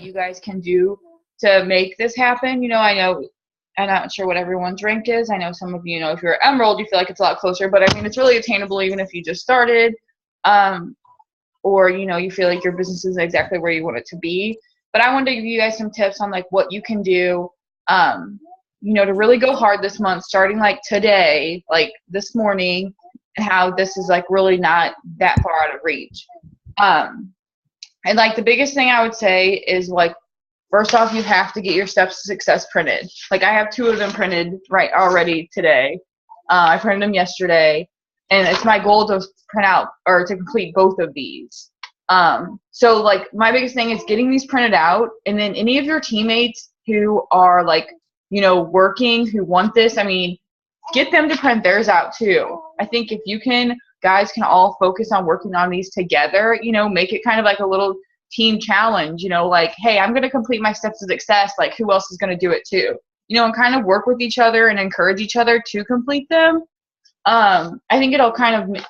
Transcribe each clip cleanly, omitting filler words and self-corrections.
you guys can do to make this happen. I know I'm not sure what everyone's rank is. I know some of you know if you're Emerald, you feel like it's a lot closer, but I mean it's really attainable even if you just started, or you feel like your business is exactly where you want it to be. But I wanted to give you guys some tips on like what you can do, to really go hard this month, starting like today, like this morning, and how this is like really not that far out of reach. And like the biggest thing I would say is like, first off, you have to get your steps to success printed. Like I have 2 of them printed right already today. I printed them yesterday, and it's my goal to print out or to complete both of these. So like my biggest thing is getting these printed out, and then any of your teammates who are like, working, who want this, I mean, get them to print theirs out too. I think if you guys can all focus on working on these together, make it kind of like a little team challenge, like, hey, I'm going to complete my steps to success. Like who else is going to do it too? And kind of work with each other and encourage each other to complete them. I think it'll kind of,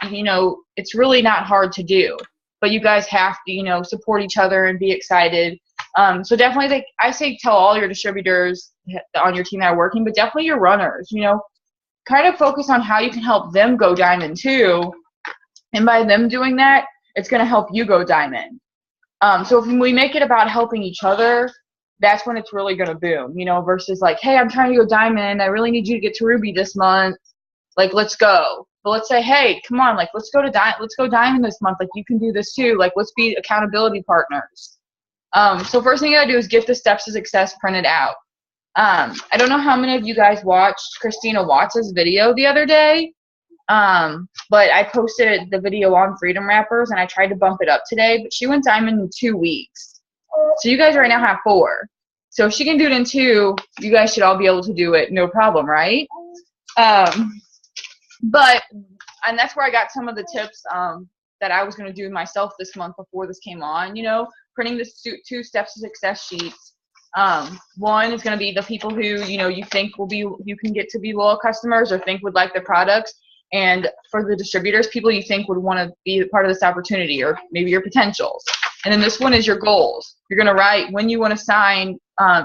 it's really not hard to do, but you guys have to, support each other and be excited. So definitely, I say tell all your distributors on your team that are working, but definitely your runners, kind of focus on how you can help them go diamond too. And by them doing that, it's going to help you go diamond. So if we make it about helping each other, that's when it's really going to boom, versus like, hey, I'm trying to go diamond. I really need you to get to ruby this month. Like, let's go. But let's say, hey, come on, like, let's go diamond this month. Like, you can do this too. Like, let's be accountability partners. So first thing you gotta do is get the steps to success printed out. I don't know how many of you guys watched Christina Watts' video the other day, but I posted the video on Freedom Wrappers, and I tried to bump it up today, but she went diamond in 2 weeks. So you guys right now have 4. So if she can do it in 2, you guys should all be able to do it, no problem, right? And that's where I got some of the tips that I was going to do myself this month before this came on, printing the 2 steps to success sheets. One is going to be the people who, you think you can get to be loyal customers or think would like the products. And for the distributors, people you think would want to be part of this opportunity, or maybe your potentials. And then this one is your goals. You're going to write when you want to sign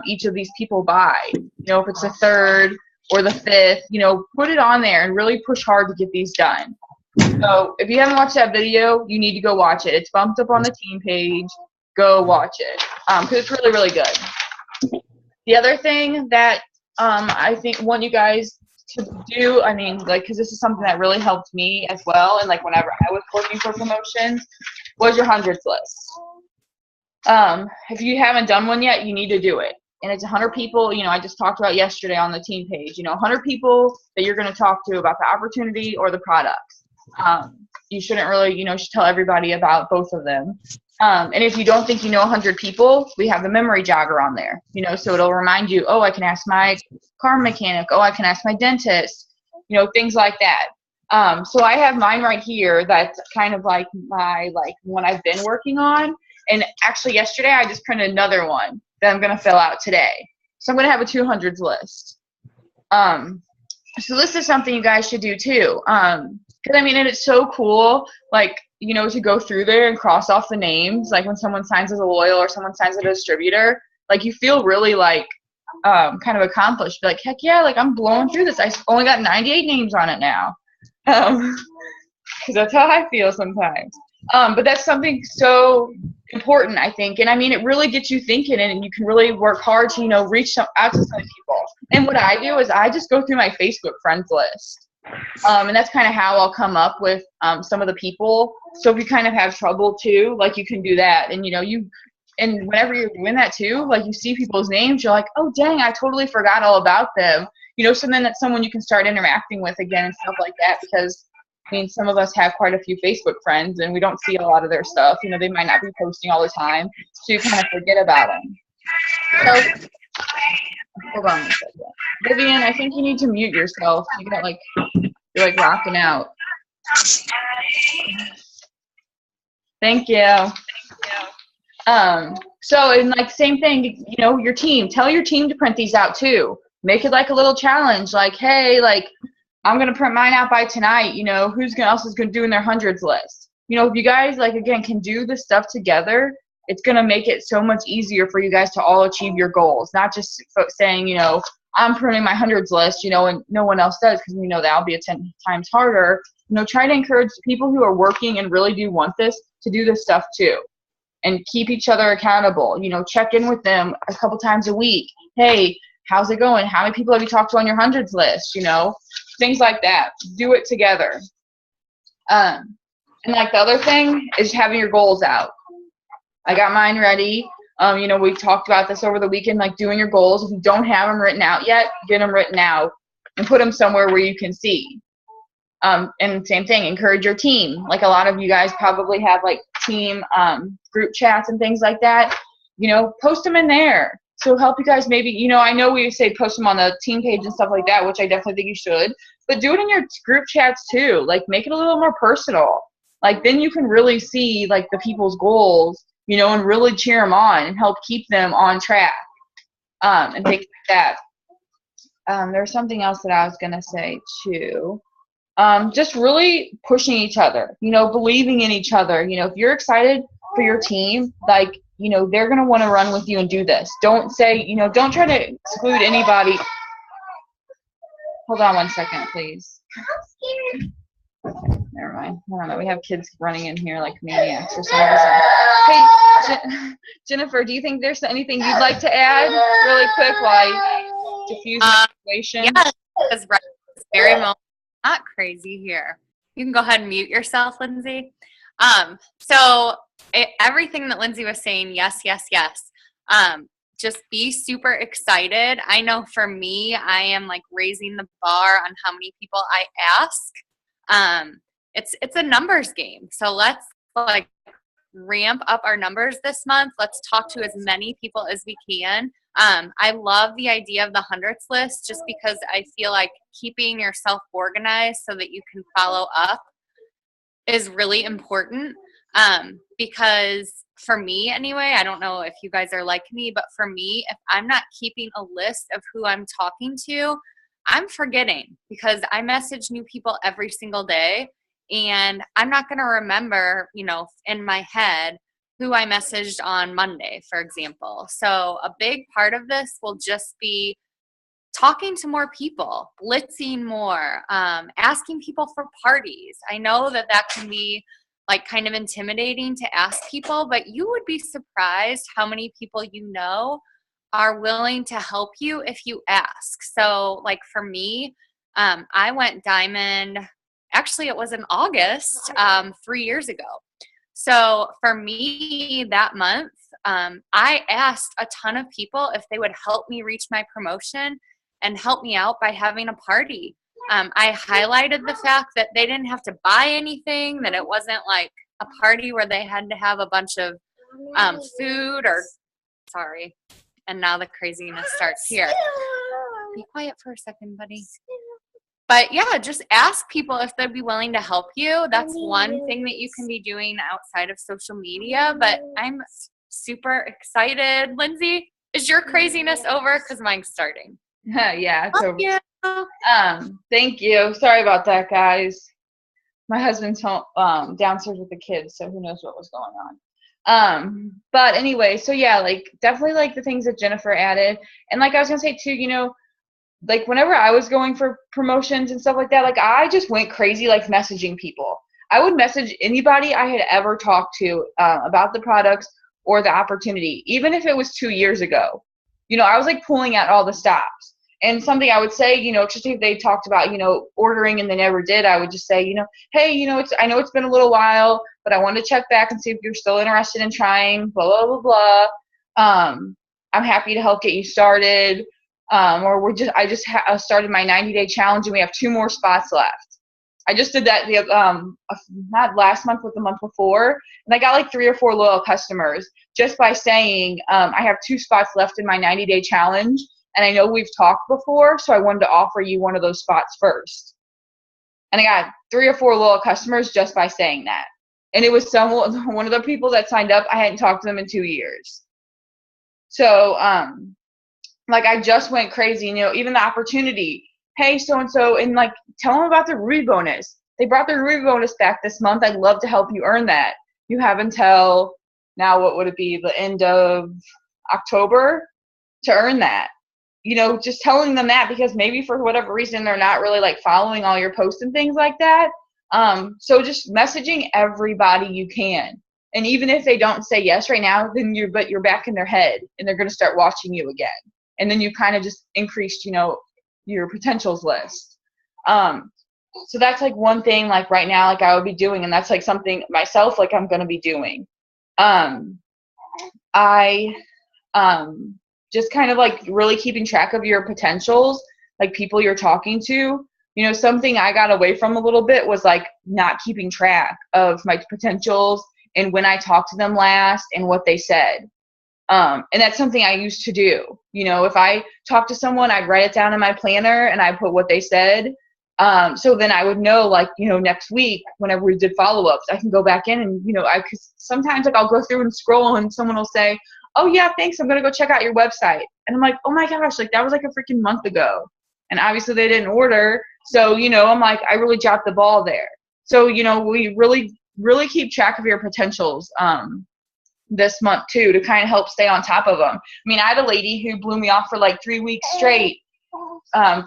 each of these people by, if it's the 3rd or the 5th, put it on there and really push hard to get these done. So if you haven't watched that video, you need to go watch it. It's bumped up on the team page. Go watch it because it's really, really good. The other thing that I think want you guys to do, I mean, like, because this is something that really helped me as well, and like whenever I was working for promotions, was your hundreds list. If you haven't done one yet, you need to do it. And it's 100 people, I just talked about yesterday on the team page, 100 people that you're going to talk to about the opportunity or the products. You shouldn't really, should tell everybody about both of them. And if you don't think you know 100 people, we have the memory jogger on there, so it'll remind you, oh, I can ask my car mechanic, oh, I can ask my dentist, things like that. So I have mine right here. That's kind of like my, one I've been working on. And actually yesterday I just printed another one that I'm going to fill out today. So I'm going to have a 200s list. So this is something you guys should do too. Because I mean, and it's so cool, like, to go through there and cross off the names, like when someone signs as a loyal or someone signs as a distributor, like you feel really like kind of accomplished. Be like, heck yeah, like I'm blowing through this. I only got 98 names on it now. Because that's how I feel sometimes. But that's something so important, I think. And I mean, it really gets you thinking, and you can really work hard to, reach out to some people. And what I do is I just go through my Facebook friends list. And that's kind of how I'll come up with some of the people. So if you kind of have trouble too, like you can do that. And, and whenever you're doing that too, like you see people's names, you're like, oh, dang, I totally forgot all about them. So then that's someone you can start interacting with again and stuff like that, because I mean, some of us have quite a few Facebook friends and we don't see a lot of their stuff. They might not be posting all the time, so you kind of forget about them. So, hold on a second. Vivian, I think you need to mute yourself. You're like rocking out. Thank you. So, and like same thing, your team. Tell your team to print these out too. Make it like a little challenge. Like, hey, like, I'm going to print mine out by tonight. Who's else is going to do in their hundreds list? If you guys, like, again, can do this stuff together, it's going to make it so much easier for you guys to all achieve your goals. Not just saying, you know, I'm printing my hundreds list, you know, and no one else does, because we know that'll be 10 times harder. You know, try to encourage people who are working and really do want this to do this stuff too, and keep each other accountable. You know, check in with them a couple times a week. Hey, how's it going? How many people have you talked to on your hundreds list? You know, things like that. Do it together. And like the other thing is having your goals out. I got mine ready. You know, we talked about this over the weekend, like doing your goals. If you don't have them written out yet, get them written out and put them somewhere where you can see. And same thing, encourage your team. Like a lot of you guys probably have like team group chats and things like that. You know, post them in there. So help you guys maybe, you know, I know we say post them on the team page and stuff like that, which I definitely think you should. But do it in your group chats too. Like make it a little more personal. Like then you can really see like the people's goals, you know, and really cheer them on and help keep them on track, and things like that. There's something else that I was going to say too. Just really pushing each other, you know, believing in each other. You know, if you're excited for your team, like, you know, they're going to want to run with you and do this. Don't say, you know, don't try to exclude anybody. Hold on one second, please. Never mind. I don't know. We have kids running in here like maniacs for some reason. Hey, Jennifer, do you think there's anything you'd like to add really quick while I diffuse the situation? Yeah, because right this very moment, not crazy here. You can go ahead and mute yourself, Lindsay. Everything that Lindsay was saying, yes. Just be super excited. I know for me, I am like raising the bar on how many people I ask. It's a numbers game. So let's like ramp up our numbers this month. Let's talk to as many people as we can. I love the idea of the hundredths list just because I feel like keeping yourself organized so that you can follow up is really important. Because for me anyway, I don't know if you guys are like me, but for me, if I'm not keeping a list of who I'm talking to, I'm forgetting because I message new people every single day and I'm not going to remember, you know, in my head who I messaged on Monday, for example. So a big part of this will just be talking to more people, blitzing more, asking people for parties. I know that can be like kind of intimidating to ask people, but you would be surprised how many people you know are willing to help you if you ask. So like for me, I went diamond, actually it was in August, 3 years ago. So for me that month, I asked a ton of people if they would help me reach my promotion and help me out by having a party. I highlighted the fact that they didn't have to buy anything, that it wasn't like a party where they had to have a bunch of food or, sorry, and now the craziness starts here. Be quiet for a second, buddy. But yeah, just ask people if they'd be willing to help you. That's one thing that you can be doing outside of social media, but I'm super excited. Lindsay, is your craziness over? Because mine's starting. Yeah, it's over. Yeah. Thank you. Sorry about that, guys. My husband's home, downstairs with the kids, so who knows what was going on. But anyway, so yeah, like definitely like the things that Jennifer added. And like I was gonna say too, you know, like whenever I was going for promotions and stuff like that, like I just went crazy like messaging people. I would message anybody I had ever talked to about the products or the opportunity, even if it was 2 years ago. You know, I was like pulling out all the stops. And something I would say, you know, just if they talked about, you know, ordering and they never did, I would just say, you know, hey, you know, I know it's been a little while, but I wanted to check back and see if you're still interested in trying, blah, blah, blah, blah. I'm happy to help get you started. Or I just started my 90-day challenge and we have 2 more spots left. I just did that not last month, but the month before. And I got like 3 or 4 loyal customers just by saying, I have 2 spots left in my 90-day challenge. And I know we've talked before, so I wanted to offer you one of those spots first. And I got 3 or 4 loyal customers just by saying that. And it was one of the people that signed up, I hadn't talked to them in 2 years. So, like I just went crazy, you know, even the opportunity. Hey, so-and-so, and like tell them about the Ruby bonus. They brought their Ruby bonus back this month. I'd love to help you earn that. You have until now what would it be, the end of October to earn that. You know, just telling them that, because maybe for whatever reason they're not really like following all your posts and things like that. So just messaging everybody you can. And even if they don't say yes right now, then you're back in their head and they're going to start watching you again. And then you kind of just increased, you know, your potentials list. So that's like one thing like right now, like I would be doing, and that's like something myself, like I'm going to be doing. I just kind of like really keeping track of your potentials, like people you're talking to. You know, something I got away from a little bit was like not keeping track of my potentials and when I talked to them last and what they said. And that's something I used to do. You know, if I talked to someone, I'd write it down in my planner and I put what they said. So then I would know, like, you know, next week, whenever we did follow-ups, I can go back in and, you know, cause sometimes like I'll go through and scroll and someone will say, oh yeah, thanks, I'm going to go check out your website. And I'm like, oh my gosh, like that was like a freaking month ago. And obviously they didn't order. So, you know, I'm like, I really dropped the ball there. So, you know, we really, really keep track of your potentials this month too, to kind of help stay on top of them. I mean, I had a lady who blew me off for like 3 weeks straight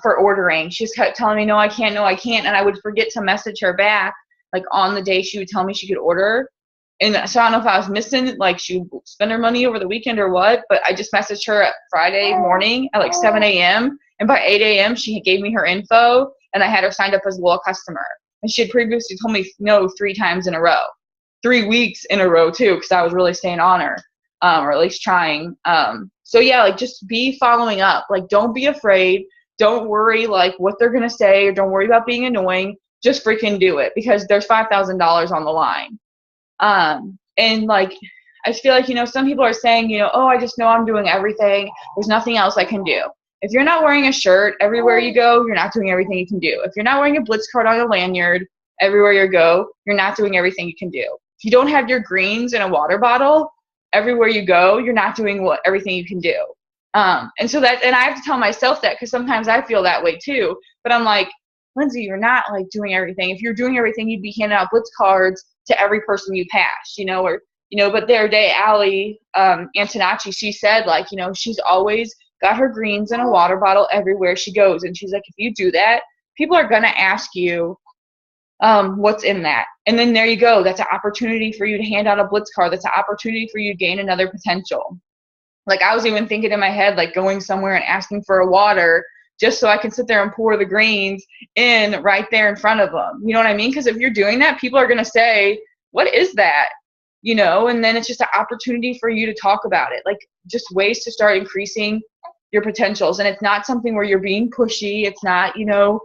for ordering. She just kept telling me, no, I can't, no, I can't. And I would forget to message her back, like on the day she would tell me she could order. And so I don't know if I was missing, like she would spend her money over the weekend or what, but I just messaged her at Friday morning at like 7 a.m. And by 8 a.m. she gave me her info and I had her signed up as a loyal customer. And she had previously told me no 3 times in a row, 3 weeks in a row too, because I was really staying on her, or at least trying. So yeah, like just be following up. Like don't be afraid. Don't worry like what they're going to say, or don't worry about being annoying. Just freaking do it, because there's $5,000 on the line. And like, I feel like, you know, some people are saying, you know, oh, I just know I'm doing everything. There's nothing else I can do. If you're not wearing a shirt everywhere you go, you're not doing everything you can do. If you're not wearing a Blitz card on a lanyard everywhere you go, you're not doing everything you can do. If you don't have your greens in a water bottle everywhere you go, you're not doing everything you can do. And so that, and I have to tell myself that, because sometimes I feel that way too. But I'm like, Lindsay, you're not like doing everything. If you're doing everything, you'd be handing out Blitz cards to every person you pass, you know, or, you know, but the other day, Allie Antonacci, she said, like, you know, she's always got her greens in a water bottle everywhere she goes. And she's like, if you do that, people are going to ask you what's in that. And then there you go. That's an opportunity for you to hand out a Blitz card. That's an opportunity for you to gain another potential. Like I was even thinking in my head, like going somewhere and asking for a water just so I can sit there and pour the greens in right there in front of them. You know what I mean? Because if you're doing that, people are going to say, what is that? You know, and then it's just an opportunity for you to talk about it. Like just ways to start increasing your potentials. And it's not something where you're being pushy. It's not, you know,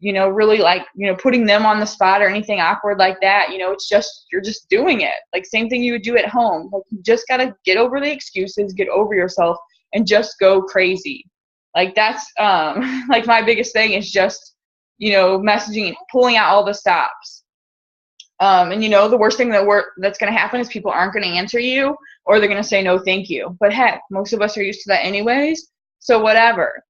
really like, you know, putting them on the spot or anything awkward like that. You know, it's just, you're just doing it. Like same thing you would do at home. Like you just got to get over the excuses, get over yourself, and just go crazy. Like that's like my biggest thing is just, you know, messaging, pulling out all the stops. And you know, the worst thing that's going to happen is people aren't going to answer you, or they're going to say no thank you. But heck, most of us are used to that anyways, so whatever.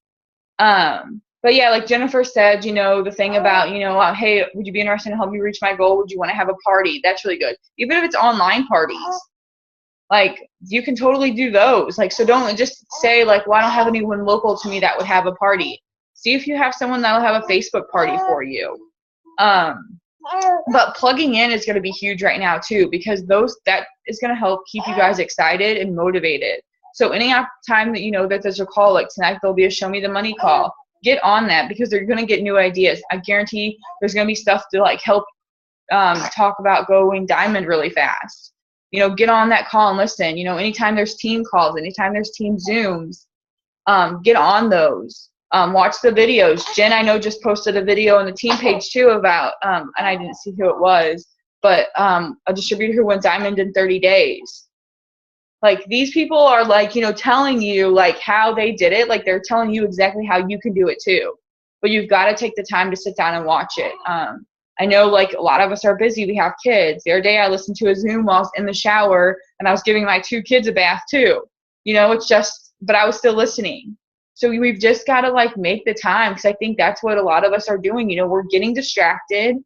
But yeah, like Jennifer said, you know, the thing about, you know, hey, would you be interested in helping me reach my goal? Would you want to have a party? That's really good. Even if it's online parties, like you can totally do those. Like, so don't just say like, well, I don't have anyone local to me that would have a party. See if you have someone that'll have a Facebook party for you. But plugging in is going to be huge right now too, because that is going to help keep you guys excited and motivated. So any time that you know that there's a call, like tonight there'll be a show me the money call, get on that, because they're going to get new ideas. I guarantee there's going to be stuff to like help talk about going diamond really fast. You know, get on that call and listen. You know, anytime there's team calls, anytime there's team Zooms, get on those. Watch the videos. Jen, I know, just posted a video on the team page too about, and I didn't see who it was, but a distributor who went diamond in 30 days. Like these people are like, you know, telling you like how they did it. Like they're telling you exactly how you can do it too. But you've got to take the time to sit down and watch it. I know like a lot of us are busy. We have kids. The other day I listened to a Zoom while I was in the shower and I was giving my 2 kids a bath too. You know, it's just, but I was still listening. So we've just got to like make the time, because I think that's what a lot of us are doing. You know, we're getting distracted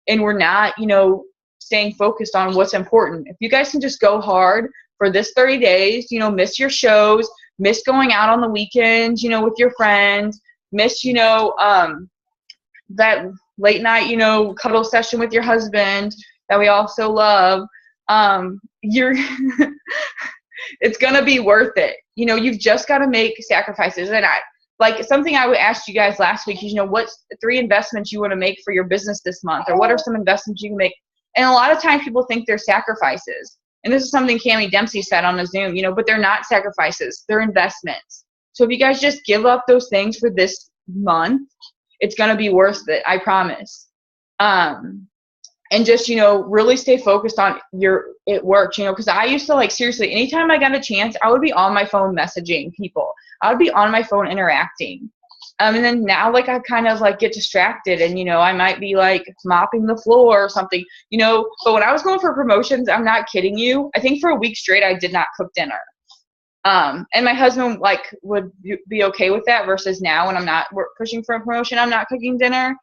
and we're not, you know, staying focused on what's important. If you guys can just go hard for this 30 days, you know, miss your shows, miss going out on the weekends, you know, with your friends, miss, you know, that late night, you know, cuddle session with your husband that we all so love, you're it's going to be worth it. You know, you've just got to make sacrifices. And like something I would ask you guys last week is, you know, what's 3 investments you want to make for your business this month? Or what are some investments you can make? And a lot of times people think they're sacrifices. And this is something Cammie Dempsey said on the Zoom, you know, but they're not sacrifices. They're investments. So if you guys just give up those things for this month, it's going to be worth it. I promise. And just, you know, really stay focused on it works, you know, because I used to, like, seriously, anytime I got a chance, I would be on my phone messaging people. I would be on my phone interacting. And then now, like, I kind of, like, get distracted and, you know, I might be, like, mopping the floor or something, you know. But when I was going for promotions, I'm not kidding you, I think for a week straight, I did not cook dinner. And my husband, like, would be okay with that versus now when I'm not pushing for a promotion, I'm not cooking dinner.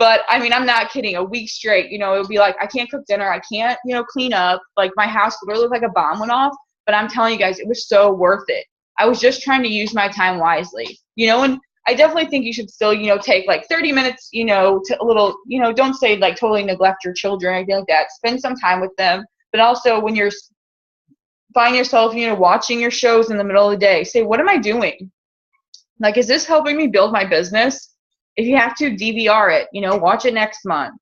But I mean, I'm not kidding. A week straight, you know, it would be like, I can't cook dinner. I can't, you know, clean up. Like, my house literally looked like a bomb went off. But I'm telling you guys, it was so worth it. I was just trying to use my time wisely, you know, and I definitely think you should still, you know, take like 30 minutes, you know, to a little, you know, don't say like totally neglect your children or anything like that. Spend some time with them. But also when you're find yourself, you know, watching your shows in the middle of the day, say, what am I doing? Like, is this helping me build my business? If you have to, DVR it, you know, watch it next month.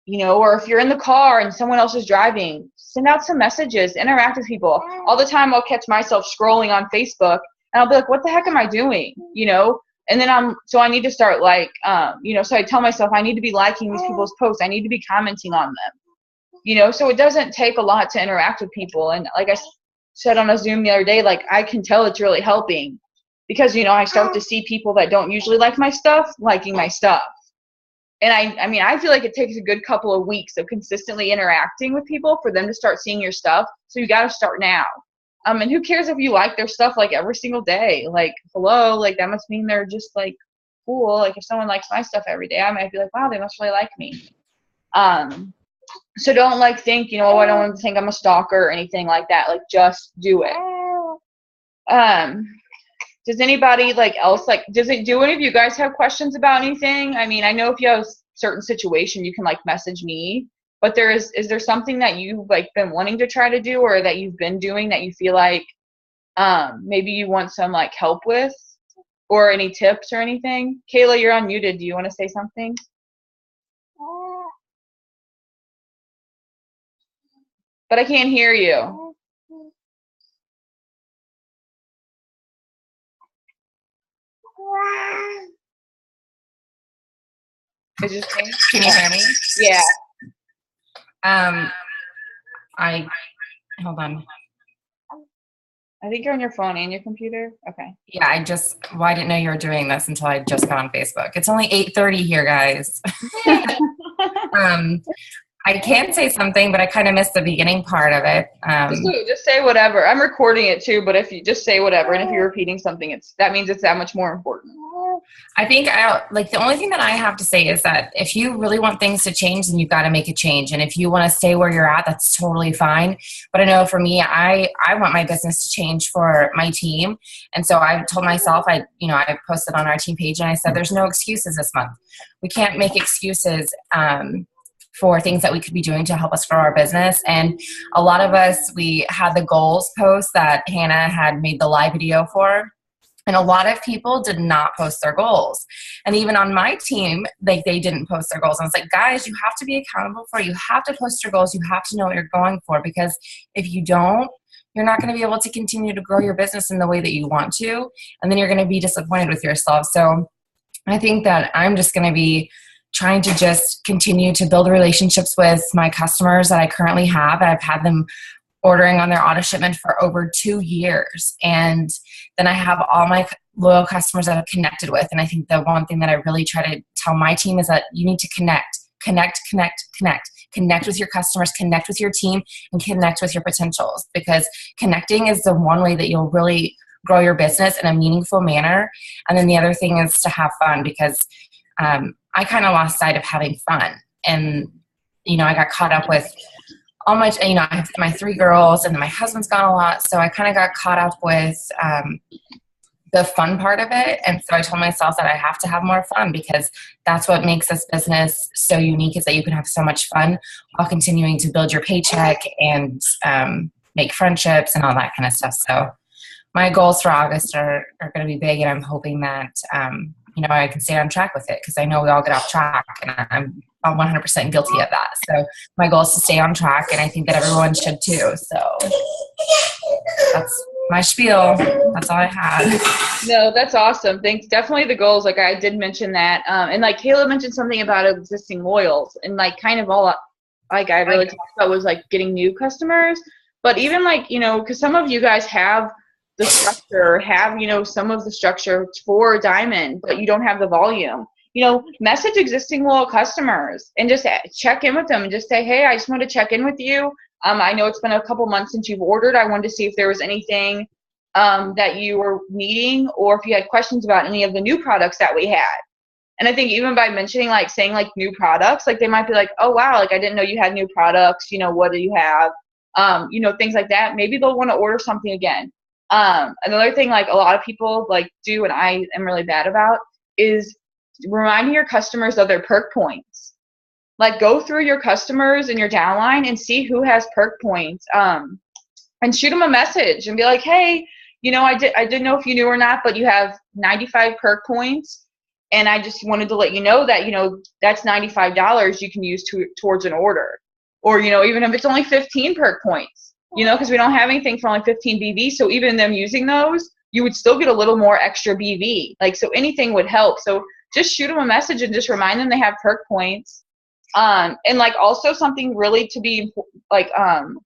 You know, or if you're in the car and someone else is driving, send out some messages, interact with people. All the time I'll catch myself scrolling on Facebook and I'll be like, what the heck am I doing? You know, and then I need to start, like, you know, so I tell myself I need to be liking these people's posts. I need to be commenting on them, you know, so it doesn't take a lot to interact with people. And like I said on a Zoom the other day, like, I can tell it's really helping. Because, you know, I start to see people that don't usually like my stuff liking my stuff. And I mean, I feel like it takes a good couple of weeks of consistently interacting with people for them to start seeing your stuff. So you got to start now. And who cares if you like their stuff like every single day? Like, hello, like, that must mean they're just, like, cool. Like, if someone likes my stuff every day, I might be like, wow, they must really like me. So don't, like, think, you know, oh, I don't want to think I'm a stalker or anything like that. Like, just do it. Does anybody, like, else, like, do any of you guys have questions about anything? I mean, I know if you have a certain situation, you can, like, message me, but is there something that you've, like, been wanting to try to do or that you've been doing that you feel like maybe you want some, like, help with or any tips or anything? Kayla, you're unmuted. Do you want to say something? But I can't hear you. Is it me? Can you hear me? Yeah. Hold on. I think you're on your phone and your computer. Okay. Yeah, I didn't know you were doing this until I just got on Facebook. It's only 8:30 here, guys. I can say something, but I kind of missed the beginning part of it. Just say whatever. I'm recording it too, but if you just say whatever, and if you're repeating something, that means it's that much more important. I think the only thing that I have to say is that if you really want things to change, then you've got to make a change. And if you want to stay where you're at, that's totally fine. But I know for me, I want my business to change for my team. And so I told myself, I posted on our team page and I said, there's no excuses this month. We can't make excuses for things that we could be doing to help us grow our business. And a lot of us, we had the goals post that Hannah had made the live video for. And a lot of people did not post their goals. And even on my team, they didn't post their goals. I was like, guys, you have to be accountable for it. You have to post your goals. You have to know what you're going for, because if you don't, you're not going to be able to continue to grow your business in the way that you want to. And then you're going to be disappointed with yourself. So I think that I'm just going to be trying to just continue to build relationships with my customers that I currently have. I've had them ordering on their auto shipment for over 2 years. And then I have all my loyal customers that I've connected with. And I think the one thing that I really try to tell my team is that you need to connect with your customers, connect with your team, and connect with your potentials, because connecting is the one way that you'll really grow your business in a meaningful manner. And then the other thing is to have fun, because I kind of lost sight of having fun. and, you know, I got caught up with all my, you know, I have my 3 girls and then my husband's gone a lot. So I kind of got caught up with the fun part of it. And so I told myself that I have to have more fun because that's what makes this business so unique, is that you can have so much fun while continuing to build your paycheck and make friendships and all that kind of stuff. So my goals for August are going to be big, and I'm hoping that, you know, I can stay on track with it, because I know we all get off track, and I'm 100% guilty of that. So my goal is to stay on track, and I think that everyone should too. So that's my spiel. That's all I had. No, that's awesome. Thanks. Definitely the goals. Like I did mention that. And like Kayla mentioned something about existing loyals, and like kind of all like I really talked about was like getting new customers. But even like, you know, because some of you guys have the structure, have, you know, some of the structure for Diamond, but you don't have the volume. You know, message existing loyal customers and just check in with them and just say, hey, I just want to check in with you. I know it's been a couple months since you've ordered. I wanted to see if there was anything that you were needing, or if you had questions about any of the new products that we had. And I think even by mentioning, like saying like new products, like they might be like, oh, wow, like I didn't know you had new products. You know, what do you have? You know, things like that. Maybe they'll want to order something again. Another thing like a lot of people like do, and I am really bad about, is reminding your customers of their perk points. Like go through your customers and your downline and see who has perk points, and shoot them a message and be like, hey, you know, I didn't know if you knew or not, but you have 95 perk points, and I just wanted to let you know that, you know, that's $95 you can use towards an order. Or, you know, even if it's only 15 perk points, you know, because we don't have anything for only 15 BV. So even them using those, you would still get a little more extra BV. Like, so anything would help. So just shoot them a message and just remind them they have perk points. And like also something really to be like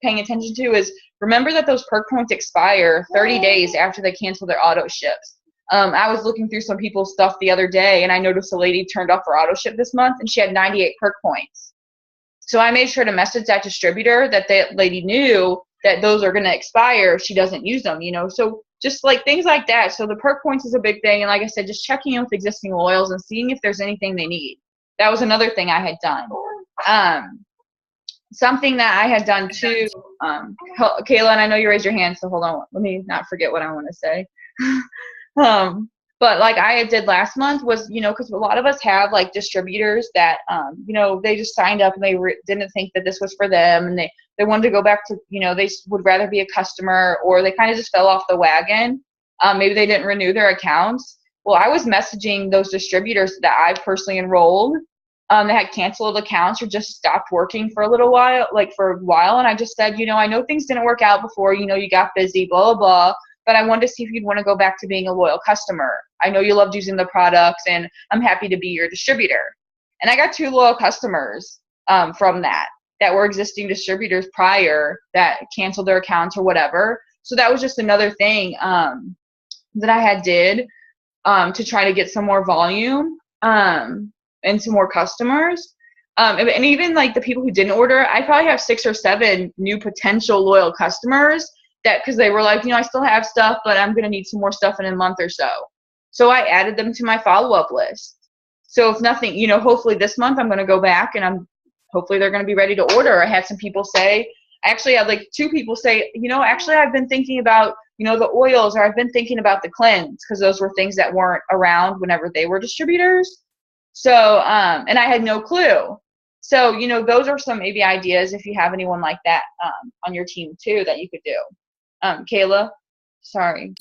paying attention to is remember that those perk points expire 30 days after they cancel their auto ships. I was looking through some people's stuff the other day, and I noticed a lady turned off her auto ship this month, and she had 98 perk points. So I made sure to message that distributor that that lady knew that those are going to expire if she doesn't use them, you know. So just like things like that. So the perk points is a big thing. And like I said, just checking in with existing loyals and seeing if there's anything they need. That was another thing I had done. Something that I had done too, Kayla, and I know you raised your hand, so hold on. Let me not forget what I want to say. But like I did last month was, you know, because a lot of us have like distributors that, you know, they just signed up and they didn't think that this was for them, and they wanted to go back to, you know, they would rather be a customer, or they kind of just fell off the wagon. Maybe they didn't renew their accounts. Well, I was messaging those distributors that I personally enrolled that had canceled accounts or just stopped working for a little while, and I just said, you know, I know things didn't work out before, you know, you got busy, blah, blah, blah, but I wanted to see if you'd want to go back to being a loyal customer. I know you loved using the products, and I'm happy to be your distributor. And I got 2 loyal customers from that were existing distributors prior that canceled their accounts or whatever. So that was just another thing that I had did to try to get some more volume and some more customers. And even like the people who didn't order, I probably have 6 or 7 new potential loyal customers that, because they were like, you know, I still have stuff, but I'm going to need some more stuff in a month or so. So I added them to my follow-up list. So if nothing, you know, hopefully this month I'm going to go back, and hopefully they're going to be ready to order. I had some people say, actually I had like 2 people say, you know, actually I've been thinking about, you know, the oils, or I've been thinking about the cleanse, because those were things that weren't around whenever they were distributors. So, and I had no clue. So, you know, those are some maybe ideas if you have anyone like that on your team too that you could do. Kayla, sorry.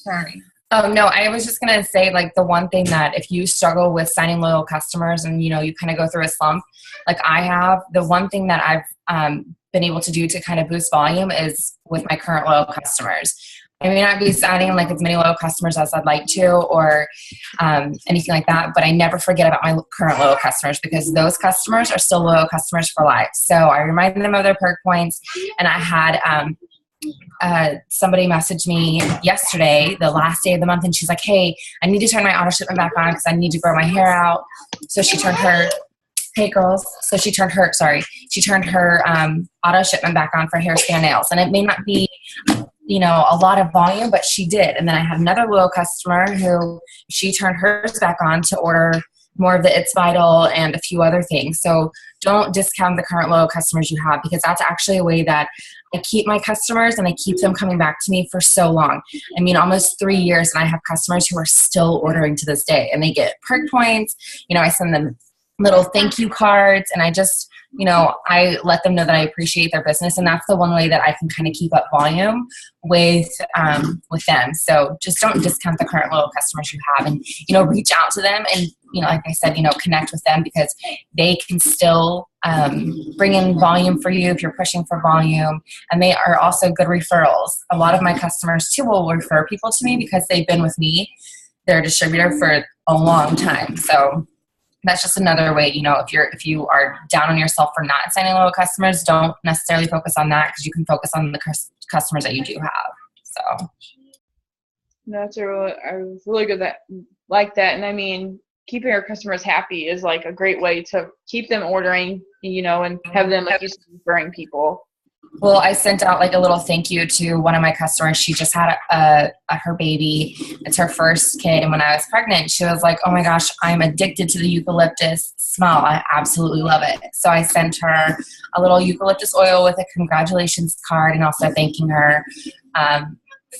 Oh, no, I was just going to say, like, the one thing that if you struggle with signing loyal customers and, you know, you kind of go through a slump, like I have, the one thing that I've been able to do to kind of boost volume is with my current loyal customers. I may not be signing like as many loyal customers as I'd like to, or anything like that, but I never forget about my current loyal customers, because those customers are still loyal customers for life. So I remind them of their perk points. And I had somebody messaged me yesterday, the last day of the month, and she's like, hey, I need to turn my auto shipment back on because I need to grow my hair out. So she turned her auto shipment back on for hair, skin, nails. And it may not be, you know, a lot of volume, but she did. And then I had another loyal customer who she turned hers back on to order more of the It's Vital and a few other things. So don't discount the current loyal customers you have, because that's actually a way that I keep my customers and I keep them coming back to me for so long. I mean, almost 3 years, and I have customers who are still ordering to this day, and they get perk points. I send them little thank you cards, and I just, I let them know that I appreciate their business, and that's the one way that I can kind of keep up volume with them. So just don't discount the current loyal customers you have, and reach out to them, and like I said, connect with them, because they can still bring in volume for you if you're pushing for volume, and they are also good referrals. A lot of my customers too will refer people to me because they've been with me, their distributor, for a long time. So that's just another way, if you are down on yourself for not signing loyal customers, don't necessarily focus on that, because you can focus on the customers that you do have. So that's a really good like that. And I mean, keeping your customers happy is like a great way to keep them ordering, and have them, like you said, referring people. Well, I sent out like a little thank you to one of my customers. She just had her baby. It's her first kid. And when I was pregnant, she was like, oh my gosh, I'm addicted to the eucalyptus smell. I absolutely love it. So I sent her a little eucalyptus oil with a congratulations card, and also thanking her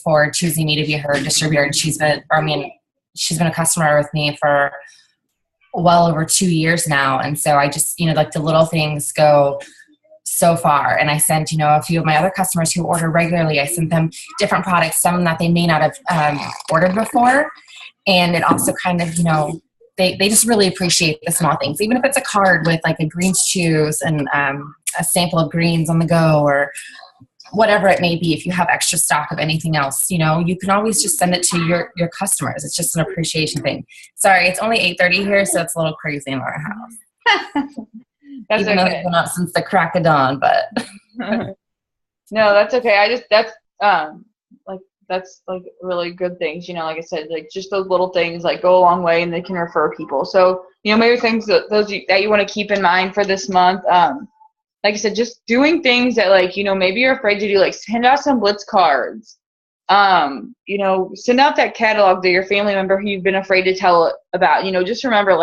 for choosing me to be her distributor. And she's been a customer with me for well over 2 years now. And so I just, like the little things go so far. And I sent, a few of my other customers who order regularly, I sent them different products, some that they may not have ordered before. And it also kind of, they just really appreciate the small things, even if it's a card with like a greens choose and a sample of greens on the go, or whatever it may be. If you have extra stock of anything else, you can always just send it to your customers. It's just an appreciation thing. Sorry, it's only 8:30 here, so it's a little crazy in our house. That's even though okay. they've been up since the crack of dawn, but No, that's okay. That's like really good things, like I said, like just those little things like go a long way, and they can refer people. So, maybe things that you want to keep in mind for this month. Like I said, just doing things that maybe you're afraid to do, like send out some blitz cards. Send out that catalog to your family member who you've been afraid to tell about. Just remember,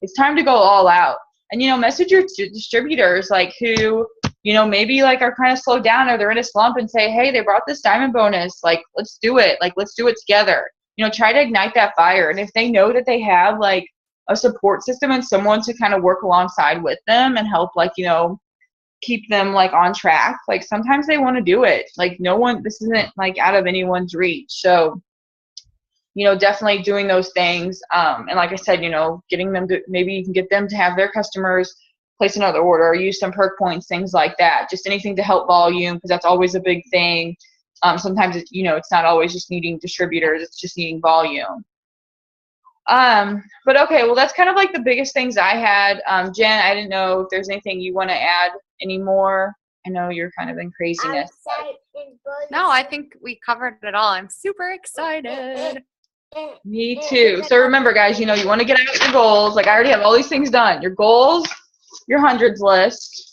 it's time to go all out. And, message your distributors, who, maybe, are kind of slowed down, or they're in a slump, and say, hey, they brought this diamond bonus. Let's do it. Let's do it together. Try to ignite that fire. And if they know that they have, a support system and someone to kind of work alongside with them and help, keep them, on track, sometimes they want to do it. This isn't, out of anyone's reach. So, definitely doing those things. And like I said, getting them to, maybe you can get them to have their customers place another order, or use some perk points, things like that. Just anything to help volume, because that's always a big thing. Sometimes it's, it's not always just needing distributors, it's just needing volume. But okay, well, that's kind of the biggest things I had. Jen, I didn't know if there's anything you want to add anymore. I know you're kind of in craziness. No, I think we covered it all. I'm super excited. Me too. So remember, guys, you want to get out your goals. I already have all these things done. Your goals, your hundreds list,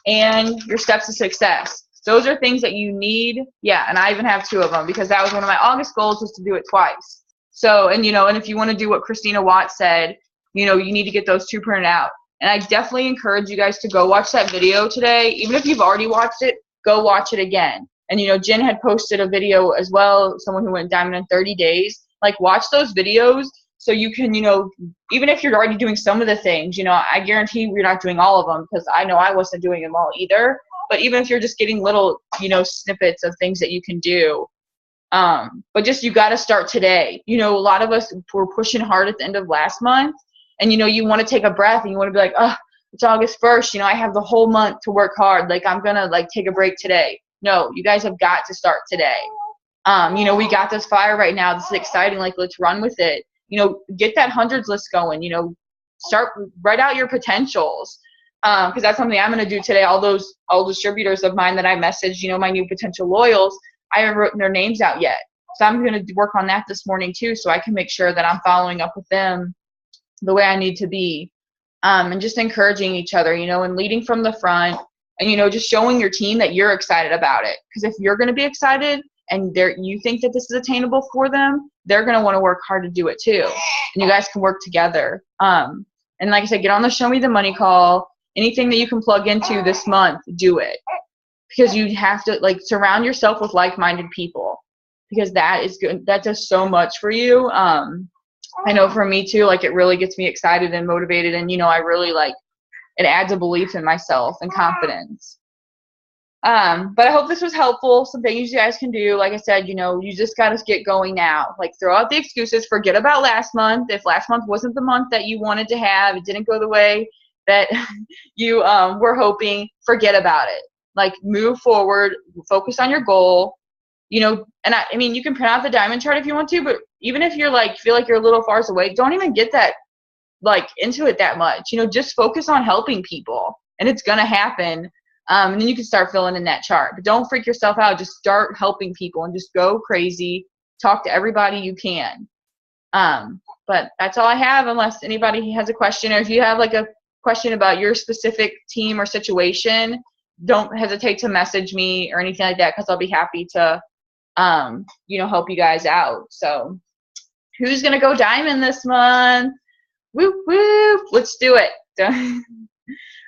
and your steps to success. Those are things that you need. Yeah, and I even have 2 of them, because that was one of my August goals, was to do it twice. So, and if you want to do what Christina Watts said, you need to get those 2 printed out. And I definitely encourage you guys to go watch that video today. Even if you've already watched it, go watch it again. And, Jen had posted a video as well, someone who went diamond in 30 days. Watch those videos so you can, even if you're already doing some of the things, I guarantee you're not doing all of them, because I know I wasn't doing them all either. But even if you're just getting little, snippets of things that you can do, but just, you got to start today. A lot of us were pushing hard at the end of last month, and, you want to take a breath, and you want to be like, oh, it's August 1st. I have the whole month to work hard. I'm going to take a break today. No, you guys have got to start today. We got this fire right now. This is exciting. Let's run with it. Get that hundreds list going. Start, write out your potentials. Because that's something I'm going to do today. All distributors of mine that I messaged, my new potential loyals, I haven't written their names out yet. So I'm going to work on that this morning too, so I can make sure that I'm following up with them the way I need to be. And just encouraging each other, and leading from the front, and, just showing your team that you're excited about it. Because if you're going to be excited, and you think that this is attainable for them, they're going to want to work hard to do it too. And you guys can work together. And like I said, get on the Show Me the Money call. Anything that you can plug into this month, do it. Because you have to, like, surround yourself with like-minded people. Because that is good. That does so much for you. I know for me too, like, it really gets me excited and motivated. And, you know, I really, like, it adds a belief in myself and confidence. But I hope this was helpful. Some things you guys can do. Like I said, you know, you just got to get going now. Like, throw out the excuses. Forget about last month. If last month wasn't the month that you wanted to have, it didn't go the way that you were hoping, forget about it. Like, move forward, focus on your goal, you know. And I mean, you can print out the diamond chart if you want to, but even if you're like, feel like you're a little far away, don't even get that, like, into it that much. You know, just focus on helping people, and it's going to happen. And then you can start filling in that chart. But don't freak yourself out. Just start helping people and just go crazy. Talk to everybody you can. But that's all I have, unless anybody has a question, or if you have like a question about your specific team or situation, don't hesitate to message me or anything like that, because I'll be happy to, you know, help you guys out. So who's going to go diamond this month? Whoop, whoop. Let's do it.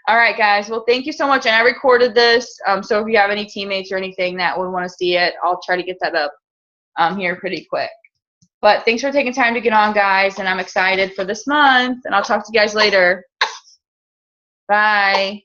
All right, guys. Well, thank you so much. And I recorded this. So if you have any teammates or anything that would want to see it, I'll try to get that up here pretty quick. But thanks for taking time to get on, guys. And I'm excited for this month. And I'll talk to you guys later. Bye.